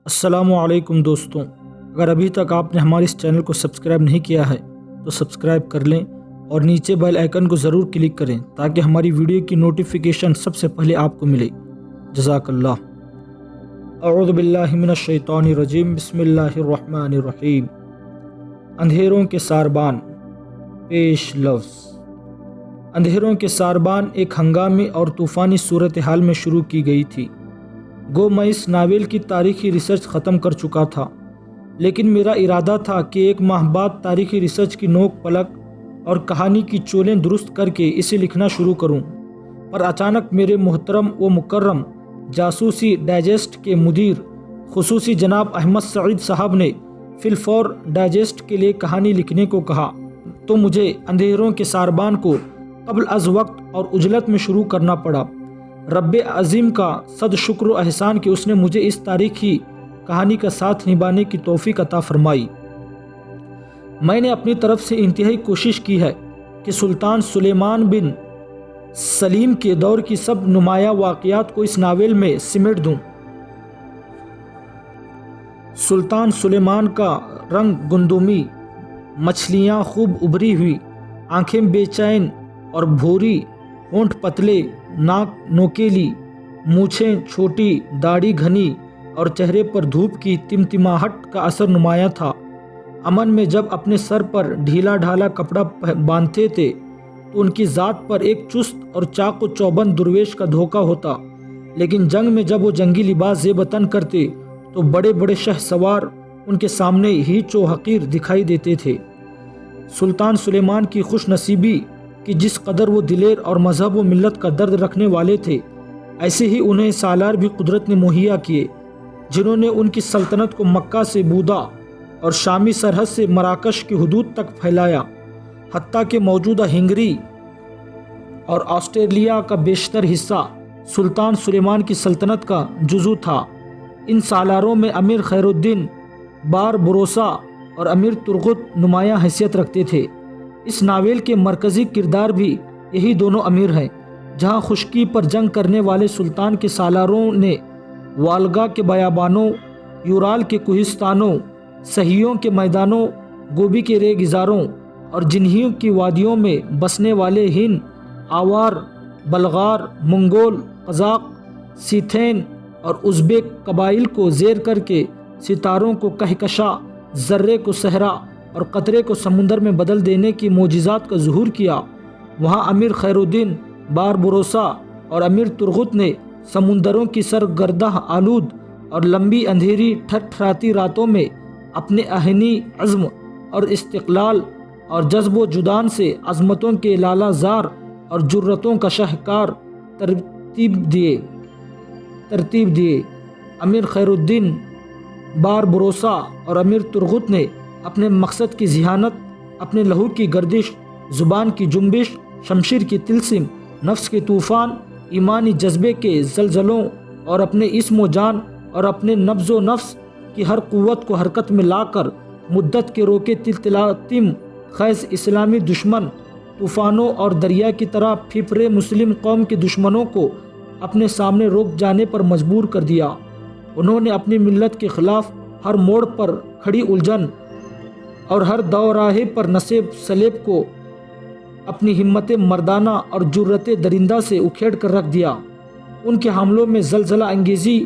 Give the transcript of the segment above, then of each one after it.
السلام علیکم دوستوں، اگر ابھی تک آپ نے ہمارے اس چینل کو سبسکرائب نہیں کیا ہے تو سبسکرائب کر لیں اور نیچے بیل آئیکن کو ضرور کلک کریں تاکہ ہماری ویڈیو کی نوٹیفیکیشن سب سے پہلے آپ کو ملے۔ جزاک اللہ۔ اعوذ باللہ من الشیطان الرجیم، بسم اللہ الرحمن الرحیم۔ اندھیروں کے ساربان، پیش لفظ۔ اندھیروں کے ساربان ایک ہنگامی اور طوفانی صورتحال میں شروع کی گئی تھی۔ گو میں اس ناول کی تاریخی ریسرچ ختم کر چکا تھا، لیکن میرا ارادہ تھا کہ ایک ماہ بعد تاریخی ریسرچ کی نوک پلک اور کہانی کی چولیں درست کر کے اسے لکھنا شروع کروں، پر اچانک میرے محترم و مکرم جاسوسی ڈائجسٹ کے مدیر خصوصی جناب احمد سعید صاحب نے فی الفور ڈائجسٹ کے لیے کہانی لکھنے کو کہا، تو مجھے اندھیروں کے ساربان کو قبل از وقت اور عجلت میں شروع کرنا پڑا۔ رب عظیم کا صد شکر و احسان کہ اس نے مجھے اس تاریخی کہانی کا ساتھ نبھانے کی توفیق عطا فرمائی۔ میں نے اپنی طرف سے انتہائی کوشش کی ہے کہ سلطان سلیمان بن سلیم کے دور کی سب نمایاں واقعات کو اس ناول میں سمیٹ دوں۔ سلطان سلیمان کا رنگ گندمی، مچھلیاں خوب ابھری ہوئی، آنکھیں بے چین اور بھوری، ہونٹ پتلے، ناک نوکیلی، مونچھیں چھوٹی، داڑھی گھنی اور چہرے پر دھوپ کی تمتماہٹ کا اثر نمایاں تھا۔ امن میں جب اپنے سر پر ڈھیلا ڈھالا کپڑا باندھتے تھے تو ان کی ذات پر ایک چست اور چاق و چوبند درویش کا دھوکہ ہوتا، لیکن جنگ میں جب وہ جنگی لباس زیب تن کرتے تو بڑے بڑے شہ سوار ان کے سامنے ہیچ و حقیر دکھائی دیتے تھے۔ سلطان سلیمان کی خوش نصیبی کہ جس قدر وہ دلیر اور مذہب و ملت کا درد رکھنے والے تھے، ایسے ہی انہیں سالار بھی قدرت نے مہیا کیے، جنہوں نے ان کی سلطنت کو مکہ سے بودا اور شامی سرحد سے مراکش کی حدود تک پھیلایا، حتیٰ کہ موجودہ ہنگری اور آسٹریلیا کا بیشتر حصہ سلطان سلیمان کی سلطنت کا جزو تھا۔ ان سالاروں میں امیر خیر الدین بار بروسا اور امیر ترغت نمایاں حیثیت رکھتے تھے۔ اس ناول کے مرکزی کردار بھی یہی دونوں امیر ہیں۔ جہاں خشکی پر جنگ کرنے والے سلطان کے سالاروں نے والگا کے بیابانوں، یورال کے کوہستانوں، سہیوں کے میدانوں، گوبی کے ریگزاروں اور جنہیوں کی وادیوں میں بسنے والے ہند، آوار، بلغار، منگول، قزاق، سیتھین اور ازبیک قبائل کو زیر کر کے ستاروں کو کہکشاں، ذرے کو صحرا اور قطرے کو سمندر میں بدل دینے کی معجزات کا ظہور کیا، وہاں امیر خیر الدین بار بروسا اور امیر ترغت نے سمندروں کی سرگردہ آلود اور لمبی اندھیری ٹھٹھراتی راتوں میں اپنے آہنی عزم اور استقلال اور جذب و جدان سے عظمتوں کے لالہ زار اور جرتوں کا شاہکار ترتیب دیے۔ امیر خیر الدین بار بروسا اور امیر ترغت نے اپنے مقصد کی ذہانت، اپنے لہو کی گردش، زبان کی جنبش، شمشیر کی طلسم، نفس کے طوفان، ایمانی جذبے کے زلزلوں اور اپنے اسم و جان اور اپنے نبض و نفس کی ہر قوت کو حرکت میں لا کر مدت کے روکے تلتلاتم خیز اسلامی دشمن طوفانوں اور دریا کی طرح پھپھرے مسلم قوم کے دشمنوں کو اپنے سامنے روک جانے پر مجبور کر دیا۔ انہوں نے اپنی ملت کے خلاف ہر موڑ پر کھڑی الجھن اور ہر دوراہے پر نصیب سلیب کو اپنی ہمت مردانہ اور جرت درندہ سے اکھیڑ کر رکھ دیا۔ ان کے حملوں میں زلزلہ انگیزی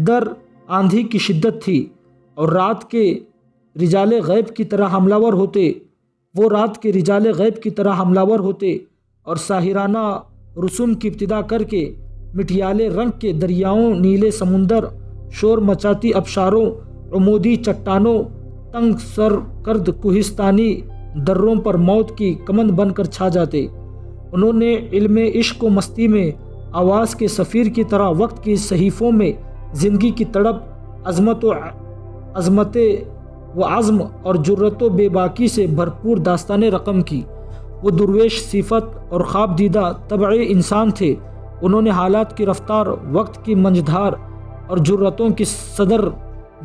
در آندھی کی شدت تھی، اور رات کے رجال غیب کی طرح حملہ ور ہوتے اور ساحرانہ رسوم کی ابتدا کر کے مٹیالے رنگ کے دریاؤں، نیلے سمندر، شور مچاتی ابشاروں، عمودی چٹانوں، تنگ سر کرد کوہستانی دروں پر موت کی کمند بن کر چھا جاتے۔ انہوں نے علم عشق و مستی میں آواز کے سفیر کی طرح وقت کی صحیفوں میں زندگی کی تڑپ، عظمت و عزم اور جرت و بے باکی سے بھرپور داستانیں رقم کی۔ وہ درویش صفت اور خواب دیدہ طبع انسان تھے۔ انہوں نے حالات کی رفتار، وقت کی منجدھار اور جرتوں کی صدر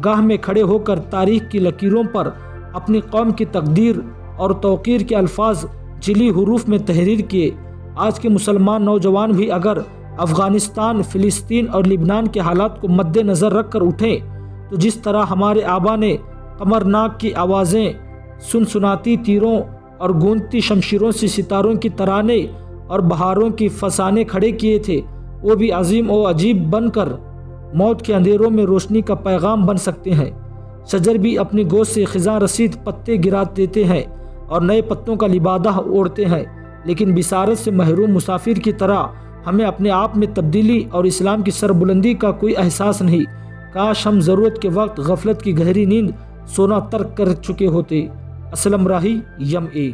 گاہ میں کھڑے ہو کر تاریخ کی لکیروں پر اپنی قوم کی تقدیر اور توقیر کے الفاظ جلی حروف میں تحریر کیے۔ آج کے مسلمان نوجوان بھی اگر افغانستان، فلسطین اور لبنان کے حالات کو مد نظر رکھ کر اٹھیں تو جس طرح ہمارے آبا نے قمرناک کی آوازیں، سنسناتی تیروں اور گونجتی شمشیروں سے ستاروں کی ترانے اور بہاروں کی فسانے کھڑے کیے تھے، وہ بھی عظیم و عجیب بن کر موت کے اندھیروں میں روشنی کا پیغام بن سکتے ہیں۔ شجر بھی اپنی گوشت سے خزاں رسید پتے گرا دیتے ہیں اور نئے پتوں کا لبادہ اوڑھتے ہیں، لیکن بصارت سے محروم مسافر کی طرح ہمیں اپنے آپ میں تبدیلی اور اسلام کی سربلندی کا کوئی احساس نہیں۔ کاش ہم ضرورت کے وقت غفلت کی گہری نیند سونا ترک کر چکے ہوتے۔ اسلم راہی، یم اے۔